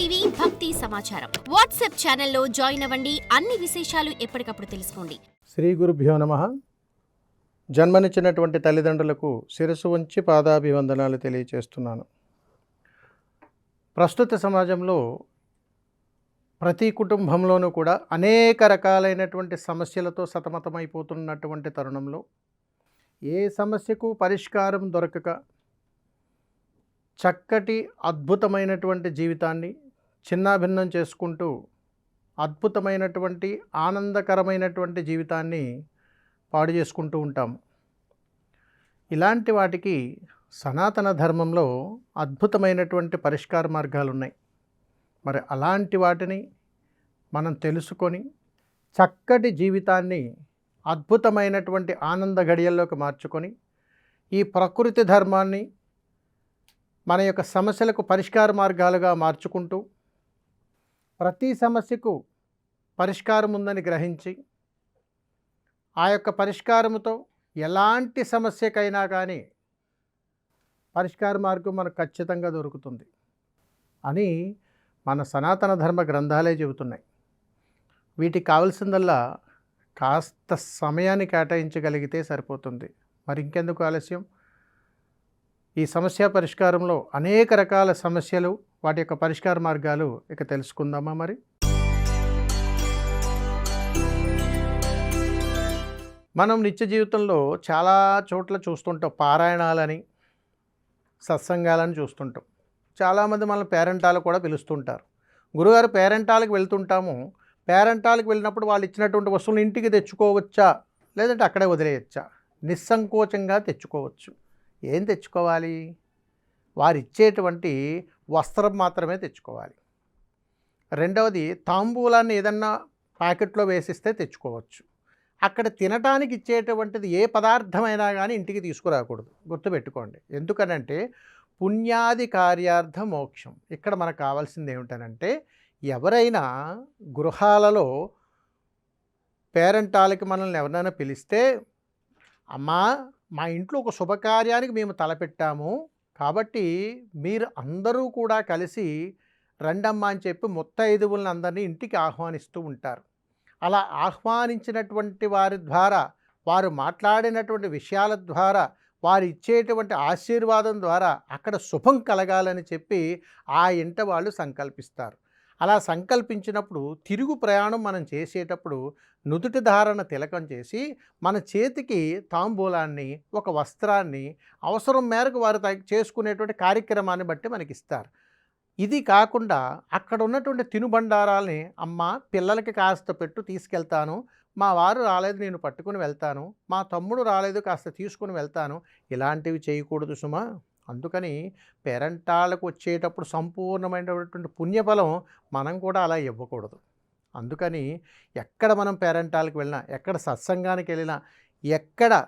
TV భక్తి సమాచారం WhatsApp ఛానల్లో జాయిన్ అవ్వండి. అన్ని విశేషాలు ఎప్పటికప్పుడు తెలుసుకోండి. శ్రీ గురుభ్యో నమః. జన్మనిచ్చినటువంటి తల్లిదండ్రులకు శిరస్సు వంచి పాదాభివందనాలు తెలియచేస్తున్నాను. ప్రస్తుత సమాజంలో ప్రతి కుటుంబంలోనూ కూడా అనేక రకాలైనటువంటి సమస్యలతో సతమతమైపోతున్నటువంటి తరుణంలో ఏ సమస్యకు పరిష్కారం దొరకక చక్కటి అద్భుతమైనటువంటి జీవితాన్ని చిన్నాభిన్నం చేసుకుంటూ అద్భుతమైనటువంటి ఆనందకరమైనటువంటి జీవితాన్ని పాడు చేసుకుంటూ ఉంటాము. ఇలాంటి వాటికి సనాతన ధర్మంలో అద్భుతమైనటువంటి పరిష్కార మార్గాలు ఉన్నాయి. మరి అలాంటి వాటిని మనం తెలుసుకొని చక్కటి జీవితాన్ని అద్భుతమైనటువంటి ఆనంద గడియల్లోకి మార్చుకొని ఈ ప్రకృతి ధర్మాన్ని మన యొక్క సమస్యలకు పరిష్కార మార్గాలుగా మార్చుకుంటూ ప్రతి సమస్యకు పరిష్కారం ఉందని గ్రహించి ఆ యొక్క పరిష్కారముతో ఎలాంటి సమస్యకైనా కానీ పరిష్కార మార్గం మనకు ఖచ్చితంగా దొరుకుతుంది అని మన సనాతన ధర్మ గ్రంథాలే చెబుతున్నాయి. వీటికి కావాల్సిందల్లా కాస్త సమయాన్ని కేటాయించగలిగితే సరిపోతుంది. మరి ఇంకెందుకు ఆలస్యం? ఈ సమస్య పరిష్కారంలో అనేక రకాల సమస్యలు, వాటి యొక్క పరిష్కార మార్గాలు ఇక తెలుసుకుందామా? మరి మనం నిత్య జీవితంలో చాలా చోట్ల చూస్తుంటాం. పారాయణాలని, సత్సంగాలని చూస్తుంటాం. చాలామంది మన పేరెంటాలకు కూడా పిలుస్తుంటారు. గురుగారు పేరెంటాలకు వెళ్తుంటాము. పేరెంటాలకు వెళ్ళినప్పుడు వాళ్ళు ఇచ్చినటువంటి వస్తువులు ఇంటికి తెచ్చుకోవచ్చా, లేదంటే అక్కడే వదిలేయచ్చా? నిస్సంకోచంగా తెచ్చుకోవచ్చు. ఏం తెచ్చుకోవాలి? వారు ఇచ్చేటువంటి వస్త్రం మాత్రమే తెచ్చుకోవాలి. రెండవది, తాంబూలాన్ని ఏదన్నా ప్యాకెట్లో వేసిస్తే తెచ్చుకోవచ్చు. అక్కడ తినటానికి ఇచ్చేటువంటిది ఏ పదార్థమైనా కానీ ఇంటికి తీసుకురాకూడదు. గుర్తుపెట్టుకోండి. ఎందుకనంటే పుణ్యాది కార్యార్థ మోక్షం. ఇక్కడ మనకు కావాల్సింది ఏమిటనంటే, ఎవరైనా గృహాలలో పేరెంటాలకి మనల్ని ఎవరైనా పిలిస్తే, అమ్మా మా ఇంట్లో ఒక శుభకార్యానికి మేము తలపెట్టాము, కాబట్టి మీరు అందరూ కూడా కలిసి రండమ్మా అని చెప్పి ముత్తైదువులను అందరినీ ఇంటికి ఆహ్వానిస్తూ ఉంటారు. అలా ఆహ్వానించినటువంటి వారి ద్వారా, వారు మాట్లాడినటువంటి విషయాల ద్వారా, వారు ఇచ్చేటువంటి ఆశీర్వాదం ద్వారా అక్కడ శుభం కలగాలని చెప్పి ఆ ఇంట వాళ్ళు సంకల్పిస్తారు. అలా సంకల్పించినప్పుడు తిరుగు ప్రయాణం మనం చేసేటప్పుడు నుదుటి ధారణ తిలకం చేసి మన చేతికి తాంబూలాన్ని, ఒక వస్త్రాన్ని అవసరం మేరకు వారు చేసుకునేటువంటి కార్యక్రమాన్ని బట్టి మనకి ఇస్తారు. ఇది కాకుండా అక్కడ ఉన్నటువంటి తినుబండారాల్ని, అమ్మ పిల్లలకి కాస్త పెట్టు, తీసుకెళ్తాను, మా వారు రాలేదు నేను పట్టుకుని వెళ్తాను, మా తమ్ముడు రాలేదు కాస్త తీసుకుని వెళ్తాను, ఇలాంటివి చేయకూడదు సుమా. అందుకని పేరెంటాలకు వచ్చేటప్పుడు సంపూర్ణమైనటువంటి పుణ్యఫలం మనం కూడా అలా ఇవ్వకూడదు. అందుకని ఎక్కడ మనం పేరెంటాలకు వెళ్ళినా, ఎక్కడ సత్సంగానికి వెళ్ళినా, ఎక్కడ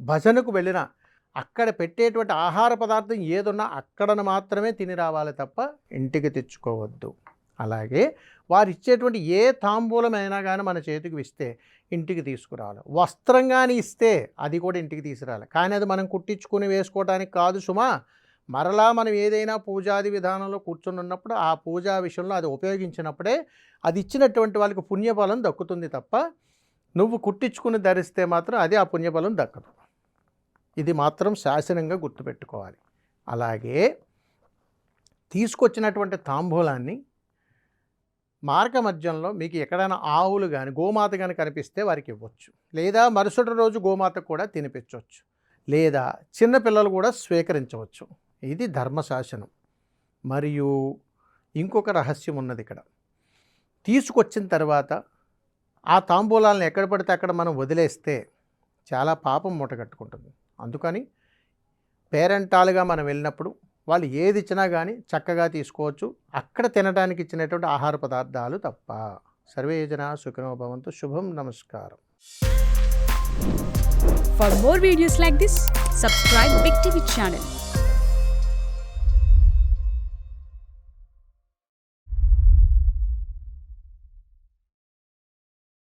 భజనకు వెళ్ళినా అక్కడ పెట్టేటువంటి ఆహార పదార్థం ఏదున్నా అక్కడను మాత్రమే తిని రావాలి తప్ప ఇంటికి తెచ్చుకోవద్దు. అలాగే వారు ఇచ్చేటువంటి ఏ తాంబూలమైనా కానీ మన చేతికి ఇస్తే ఇంటికి తీసుకురావాలి. వస్త్రం కానీ ఇస్తే అది కూడా ఇంటికి తీసుకురావాలి. కానీ అది మనం కుట్టించుకుని వేసుకోవడానికి కాదు సుమా. మరలా మనం ఏదైనా పూజాది విధానంలో కూర్చొని ఉన్నప్పుడు ఆ పూజా విషయంలో అది ఉపయోగించినప్పుడే అది ఇచ్చినటువంటి వాళ్ళకి పుణ్యఫలం దక్కుతుంది తప్ప నువ్వు కుట్టించుకుని ధరిస్తే మాత్రం అది ఆ పుణ్యఫలం దక్కదు. ఇది మాత్రం శాసనంగా గుర్తుపెట్టుకోవాలి. అలాగే తీసుకొచ్చినటువంటి తాంబూలాన్ని మార్గ మధ్యంలో మీకు ఎక్కడైనా ఆవులు కానీ, గోమాత కానీ కనిపిస్తే వారికి ఇవ్వచ్చు. లేదా మరుసటి రోజు గోమాత కూడా తినిపించవచ్చు. లేదా చిన్నపిల్లలు కూడా స్వీకరించవచ్చు. ఇది ధర్మశాసనం. మరియు ఇంకొక రహస్యం ఉన్నది ఇక్కడ. తీసుకొచ్చిన తర్వాత ఆ తాంబూలాలను ఎక్కడ పడితే అక్కడ మనం వదిలేస్తే చాలా పాపం మూటగట్టుకుంటుంది. అందుకని పేరెంటాలుగా మనం వెళ్ళినప్పుడు వాళ్ళు ఏది ఇచ్చినా కానీ చక్కగా తీసుకోవచ్చు. అక్కడ తినడానికి ఇచ్చినటువంటి ఆహార పదార్థాలు తప్ప. సర్వే జనా సుఖినో భవంతు. శుభం. నమస్కారం. For more videos like this, subscribe Big TV channel.